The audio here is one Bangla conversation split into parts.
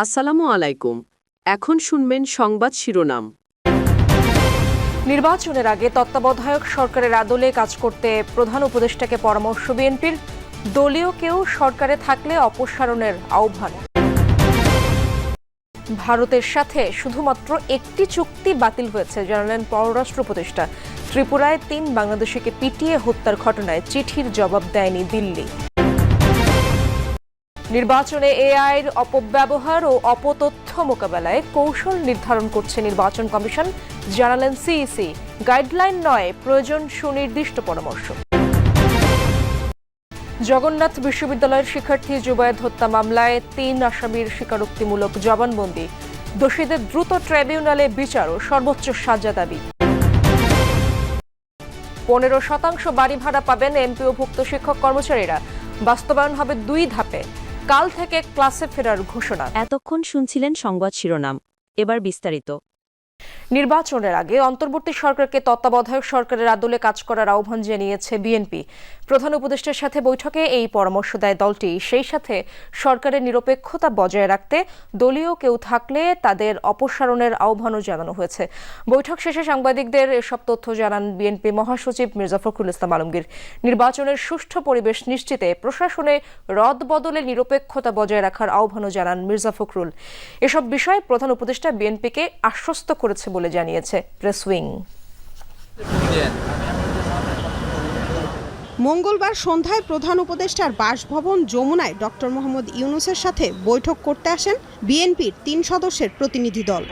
আসসালামু আলাইকুম। এখন শুনবেন সংবাদ শিরোনাম। নির্বাচনের আগে তত্ত্বাবধায়ক সরকারের আদলে কাজ করতে প্রধান উপদেষ্টাকে পরামর্শ বিএনপির। দলীয় কেউ সরকারে থাকলে অপসারণের আহ্বান। ভারতের সাথে শুধুমাত্র একটি চুক্তি বাতিল হয়েছে জানালেন পররাষ্ট্র উপদেষ্টা। ত্রিপুরায় 3 বাংলাদেশিকে পিটিয়ে হত্যার ঘটনায় চিঠির জবাব দেয়নি দিল্লি। নির্বাচনে এআইয়ের অপব্যবহার ও অপতথ্য মোকাবেলায় কৌশল নির্ধারণ করছে নির্বাচন কমিশন, জানালেন সিইসি। গাইডলাইন নয়, প্রয়োজন সুনির্দিষ্ট পরামর্শ। জগন্নাথ বিশ্ববিদ্যালয়ের শিক্ষার্থী জুবায়েদ হত্যা মামলায় 3 আসামির স্বীকারোক্তিমূলক জবানবন্দি। দোষীদের দ্রুত ট্রাইব্যুনালে বিচার ও সর্বোচ্চ সাজা দাবি। 15% বাড়ি ভাড়া পাবেন এমপিওভুক্ত শিক্ষক কর্মচারীরা। বাস্তবায়ন হবে 2 ধাপে। কাল থেকে ক্লাসে ফেরার ঘোষণা। এতক্ষণ শুনছিলেন সংবাদ শিরোনাম, এবার বিস্তারিত। নির্বাচনের আগে অন্তর্বর্তী সরকারকে তত্ত্বাবধায়ক সরকারের আদলে কাজ করার আহ্বান জানিয়েছে বিএনপি। প্রধান উপদেষ্টার সাথে বৈঠকে এই পরামর্শ দেয় দলটি। সেই সাথে সরকারের নিরপেক্ষতা বজায় রাখতে দলীয় কেউ থাকলে তাদের অপসারণের আহ্বানও জানানো হয়েছে। বৈঠক শেষে সাংবাদিকদের এসব তথ্য জানান বিএনপি মহাসচিব মির্জা ফখরুল ইসলাম আলমগীর। নির্বাচনের সুষ্ঠু পরিবেশ নিশ্চিতে প্রশাসনে রদবদলে নিরপেক্ষতা বজায় রাখার আহ্বানও জানান মির্জা ফখরুল। এসব বিষয়ে প্রধান উপদেষ্টা বিএনপিকে আশ্বস্ত করেছে বলে জানিয়েছে প্রেস উইং। মঙ্গলবার সন্ধ্যায় প্রধান উপদেষ্টার বাসভবন যমুনায় ডক্টর মোহাম্মদ ইউনূসের সাথে বৈঠক করতে আসেন বিএনপির 3 সদস্যের প্রতিনিধি দল।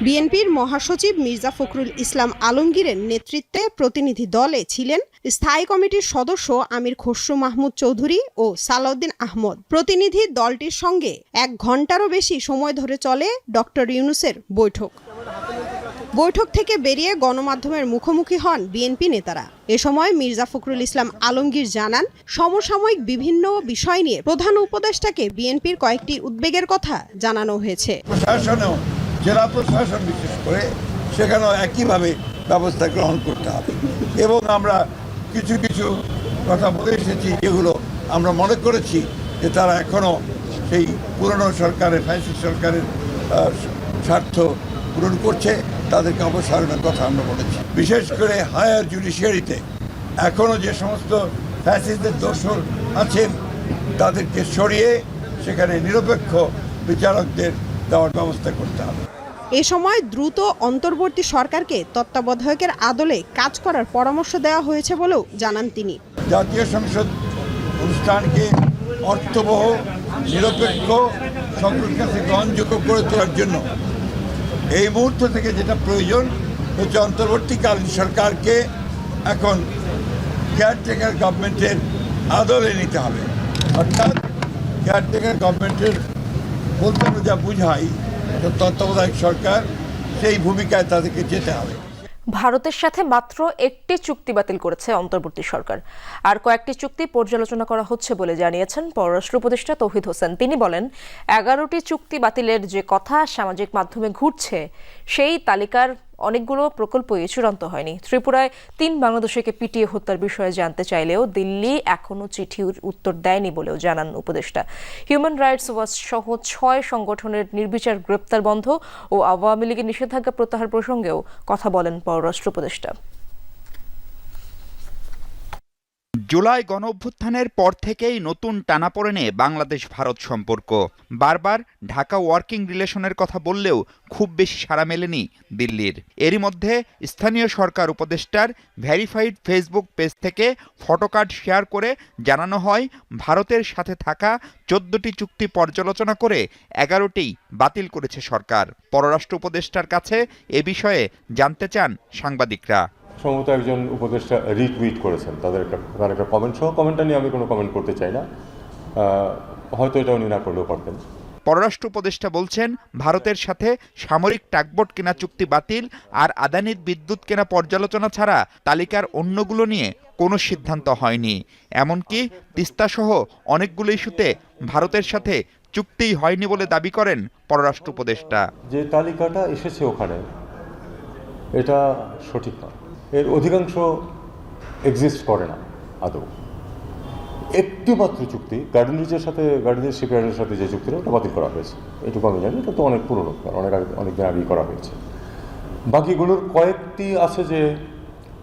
বিএনপির মহাসচিব মির্জা ফখরুল ইসলাম আলমগীরের নেতৃত্বে প্রতিনিধি দলে ছিলেন স্থায়ী কমিটির সদস্য আমির খসরু মাহমুদ চৌধুরী ও সালাউদ্দিন আহমদ। প্রতিনিধি দলটির সঙ্গে 1 ঘণ্টারও বেশি সময় ধরে চলে ডক্টর ইউনূসের বৈঠক। বৈঠক থেকে বেরিয়ে গণমাধ্যমের মুখোমুখি হন বিএনপি নেতারা। এ সময় মির্জা ফখরুল ইসলাম আলমগীর জানান, সমসাময়িক বিভিন্ন বিষয় নিয়ে প্রধান উপদেষ্টাকে বিএনপির কয়েকটি উদ্বেগের কথা জানানো হয়েছে। প্রশাসনেও, জেলা প্রশাসন বিশেষ করে, সেখানেও একইভাবে ব্যবস্থা গ্রহণ করতে হবে। এবং আমরা কিছু কিছু কথা বলে এসেছি, যেগুলো আমরা মনে করেছি যে তারা এখনও সেই পুরনো সরকারের, ফ্যাসিস্ট সরকারের স্বার্থ পূরণ করছে, তাদেরকে অপসারণের কথা আমরা বলেছি। বিশেষ করে হায়ার জুডিশিয়ারিতে এখনও যে সমস্ত ফ্যাসিস্টদের দোষর আছেন তাদেরকে সরিয়ে সেখানে নিরপেক্ষ বিচারকদের দেওয়ার ব্যবস্থা করতে হবে। এ সময় দ্রুত অন্তর্বর্তী সরকারকে তত্ত্বাবধায়কের আদলে কাজ করার পরামর্শ দেওয়া হয়েছে বলেও জানান তিনি। জাতীয় সংসদ অনুষ্ঠানকে অর্থবহ, নিরপেক্ষ, সকলের কাছে গ্রহণযোগ্য করে তোলার জন্য এই মুহূর্ত থেকে যেটা প্রয়োজন হচ্ছে অন্তর্বর্তীকালীন সরকারকে এখন কেয়ারটেকার গভর্নমেন্টের আদলে নিতে হবে। অর্থাৎ কেয়ারটেকার গভর্নমেন্টের বলতে যা বুঝাই, তত্ত্বাবধায়ক সরকার, সেই ভূমিকায় তাদেরকে যেতে হবে। ভারতের সাথে মাত্র একটি চুক্তি বাতিল করেছে অন্তর্বর্তী সরকার। আর কয়েকটি চুক্তি পর্যালোচনা করা হচ্ছে বলে জানিয়েছেন পররাষ্ট্র উপদেষ্টা তৌহিদ হোসেন। তিনি বলেন, 11টি চুক্তি বাতিলের যে কথা সামাজিক মাধ্যমে ঘুরছে, সেই তালিকার অনেকগুলো প্রকল্পই চূড়ান্ত হয়নি। ত্রিপুরায় 3 বাংলাদেশিকে পিটিয়ে হত্যার বিষয়ে জানতে চাইলেও দিল্লি এখনও চিঠির উত্তর দেয়নি বলেও জানান উপদেষ্টা। হিউম্যান রাইটস ওয়াচ সহ 6 সংগঠনের নির্বিচার গ্রেপ্তার বন্ধ ও আওয়ামী লীগের নিষেধাজ্ঞা প্রত্যাহার প্রসঙ্গেও কথা বলেন পররাষ্ট্র উপদেষ্টা। জুলাই গণঅভ্যুত্থানের পর থেকেই নতুন টানাপোড়েনে বাংলাদেশ ভারত সম্পর্ক। বারবার ঢাকা ওয়ার্কিং রিলেশনের কথা বললেও খুব বেশি সাড়া মেলেনি দিল্লির। এরই মধ্যে স্থানীয় সরকার উপদেষ্টার ভেরিফাইড ফেসবুক পেজ থেকে ফটোকার্ড শেয়ার করে জানানো হয়, ভারতের সাথে থাকা 14টি চুক্তি পর্যালোচনা করে 11টিই বাতিল করেছে সরকার। পররাষ্ট্র উপদেষ্টার কাছে এ বিষয়ে জানতে চান সাংবাদিকরা। সম্ভবত একজন উপদেষ্টা রিটুইট করেছেন তার একটা কমেন্ট সহ। কমেন্টটা নিয়ে আমি কোনো কমেন্ট করতে চাই না, হয়তো এটা উনি না করলেও পারতেন। পররাষ্ট্র উপদেষ্টা বলছেন, ভারতের সাথে সামরিক টাগবোট কেনা চুক্তি বাতিল আর আদানির বিদ্যুৎ কেনা পর্যালোচনা ছাড়া তালিকার অন্যগুলো নিয়ে কোনো সিদ্ধান্ত হয়নি। এমনকি তিস্তাসহ অনেকগুলো ইস্যুতে ভারতের সাথে চুক্তিই হয়নি বলে দাবি করেন পররাষ্ট্র উপদেষ্টা। যে তালিকাটা এসেছে ওখানে, এটা সঠিক না। এর অধিকাংশ এক্সিস্ট করে না আদৌ। একটি মাত্র চুক্তি গার্ডেন শিপইয়ার্ডের সাথে যে চুক্তিটা ওটা বাতিল করা হয়েছে, এটুকু আমি জানি। এটা তো অনেক পুরনো, অনেকদিন আগেই করা হয়েছে। বাকিগুলোর কয়েকটি আছে যে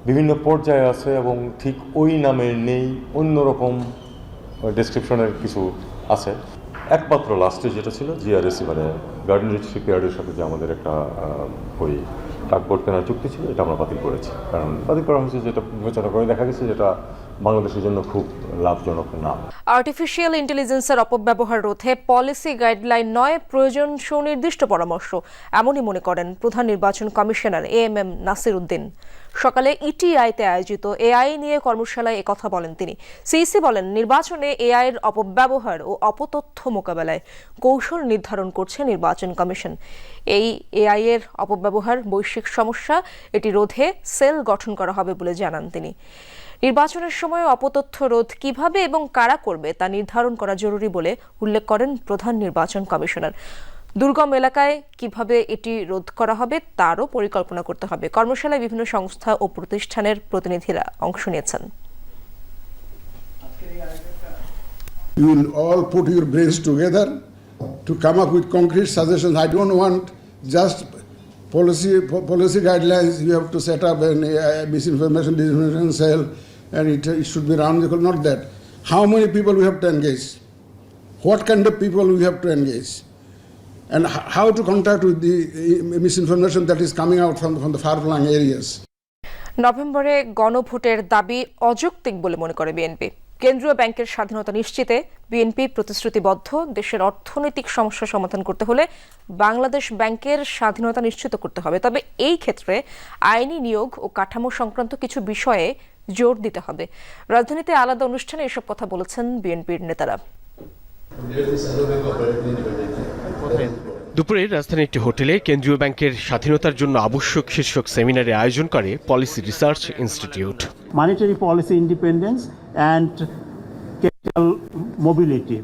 বিভিন্ন পর্যায়ে আছে এবং ঠিক ওই নামের নেই, অন্যরকম ডেসক্রিপশনের কিছু আছে। একমাত্র লাস্টে যেটা ছিল জিআরএসি, মানে গার্ডেন শিপইয়ার্ডের সাথে যে আমাদের একটা ওই টাগবোট কেনার চুক্তি ছিল, এটা আমরা বাতিল করেছি। কারণ বাতিল করা হয়েছে যেটা বিবেচনা করে দেখা গেছে যেটা বাংলাদেশের জন্য খুব লাভজনক না। আর্টিফিশিয়াল ইন্টেলিজেন্সের অপব্যবহার রোধে পলিসি গাইডলাইন নয়, প্রয়োজন সুনির্দিষ্ট পরামর্শ, এমনই মনে করেন প্রধান নির্বাচন কমিশনার AMM নাসির উদ্দিন। সকালে ইটিআইতে আয়োজিত এআই নিয়ে কর্মশালায় একথা বলেন তিনি। সিইসি বলেন, নির্বাচনে এআই এর অপব্যবহার ও অপতথ্য মোকাবেলায় কৌশল নির্ধারণ করছে নির্বাচন কমিশন। এই এআই এর অপব্যবহার বৈশ্বিক সমস্যা, এটি রোধে সেল গঠন করা হবে বলে জানান তিনি। নির্বাচনের সময় অপতথ্য রোধ কিভাবে এবং কারা করবে তা নির্ধারণ করা জরুরি বলে উল্লেখ করেন প্রধান নির্বাচন কমিশনার। দুর্গম এলাকায় কিভাবে এটি রোধ করা হবে তারও পরিকল্পনা করতে হবে। কর্মশালায় বিভিন্ন সংস্থা ও প্রতিষ্ঠানের প্রতিনিধিরা অংশ নিয়েছেন। You will all put your brains together to come up with concrete suggestions. I don't want just policy guidelines. You have to set up a misinformation, disinformation cell, and it should be round the clock. Not that. How many people we have to engage? What kind of people we have to engage? And how to contact with the misinformation that is coming out from the far-flung areas. নভেম্বরে গণভোটের দাবি অযৌক্তিক বলে মনে করে বিএনপি। কেন্দ্রীয় ব্যাংকের স্বাধীনতা নিশ্চিতে বিএনপি প্রতিশ্রুতিবদ্ধ। দেশের অর্থনৈতিক সমস্যা সমাধান করতে হলে বাংলাদেশ ব্যাংকের স্বাধীনতা নিশ্চিত করতে হবে। তবে এই ক্ষেত্রে আইনি নিয়োগ ও কাঠামো সংক্রান্ত কিছু বিষয়ে জোর দিতে হবে। রাজধানীতে আলাদা অনুষ্ঠানে এসব কথা বলেছেন বিএনপির নেতারা। দুপুরে রাজধানীর একটি হোটেলে কেন্দ্রীয় ব্যাংকের স্বাধীনতার জন্য আবশ্যক শীর্ষক সেমিনারের আয়োজন করে policy research institute. Monetary policy independence and capital mobility,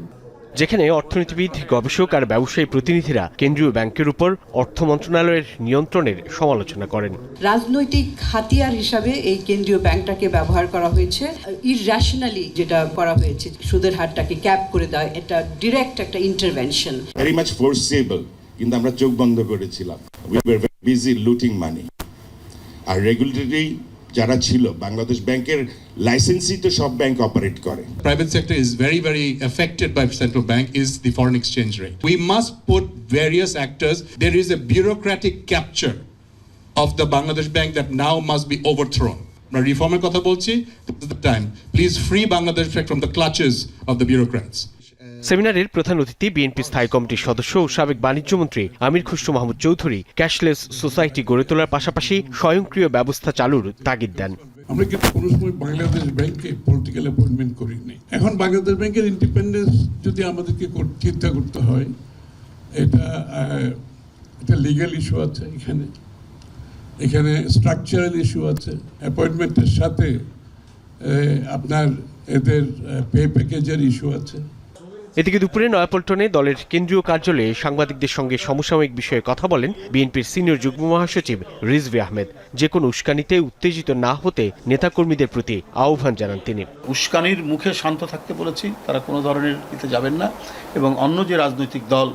যেখানে অর্থনীতিবিদ, গবেষক আর ব্যবসায়ী প্রতিনিধিরা কেন্দ্রীয় ব্যাংকের উপর অর্থ মন্ত্রণালয়ের নিয়ন্ত্রণের সমালোচনা করেন। রাজনৈতিক হাতিয়ার হিসাবে এই কেন্দ্রীয় ব্যাংকটাকে ব্যবহার করা হয়েছে। ইররেশনালি যেটা করা হয়েছে, সুদের হারটাকে ক্যাপ করে দেওয়া, এটা ডিরেক্ট একটা ইন্টারভেনশন। ভেরি মাচ ফোর্সেবল, কিন্তু আমরা চোখ বন্ধ করেছিলাম। We were very busy looting money. আর রেগুলেটরি যারা ছিল, বাংলাদেশ ব্যাংকের লাইসেন্সই তো সব ব্যাংক অপারেট করে। Private sector is very affected by central bank is the foreign exchange rate. We must put various actors. There is a bureaucratic capture of the Bangladesh bank that now must be overthrown. আমরা রিফর্মের কথা বলছি, this is the time. Please free Bangladesh bank from the clutches of the bureaucrats. সেমিনারের প্রধান অতিথি বিএনপি স্থায়ী কমিটির সদস্য ও সাবেক বাণিজ্যমন্ত্রী আমির খসরু মাহমুদ চৌধুরী ক্যাশলেস সোসাইটি গড়ে তোলার পাশাপাশি স্বয়ংক্রিয় ব্যবস্থা চালুর তাগিদ দেন। আমরা কিন্তু কোনো সময় বাংলাদেশ ব্যাংকে পলিটিক্যাল অ্যাপয়েন্টমেন্ট করিনি। এখন বাংলাদেশ ব্যাংকের ইন্ডিপেন্ডেন্স যদি আমাদেরকে চিন্তা করতে হয়, এটা লিগ্যাল ইস্যু আছে, এখানে স্ট্রাকচারাল ইস্যু আছে, অ্যাপয়েন্টমেন্টের সাথে আপনার এদের পে প্যাকেজের ইস্যু আছে। এদিকে দুপুরে নয়াপল্টনে দলের কেন্দ্রীয় কার্যালয়ে সাংবাদিকদের সঙ্গে সমসাময়িক বিষয়ে কথা বলেন বিএনপির সিনিয়র যুগ্ম মহাসচিব রিজভী আহমেদ। যে কোনো উস্কানিতে উত্তেজিত না হতে নেতাকর্মীদের প্রতি আহ্বান জানান তিনি। উস্কানির মুখে শান্ত থাকতে বলেছি, তারা কোনো ধরনের যাবেন না, এবং অন্য যে রাজনৈতিক দল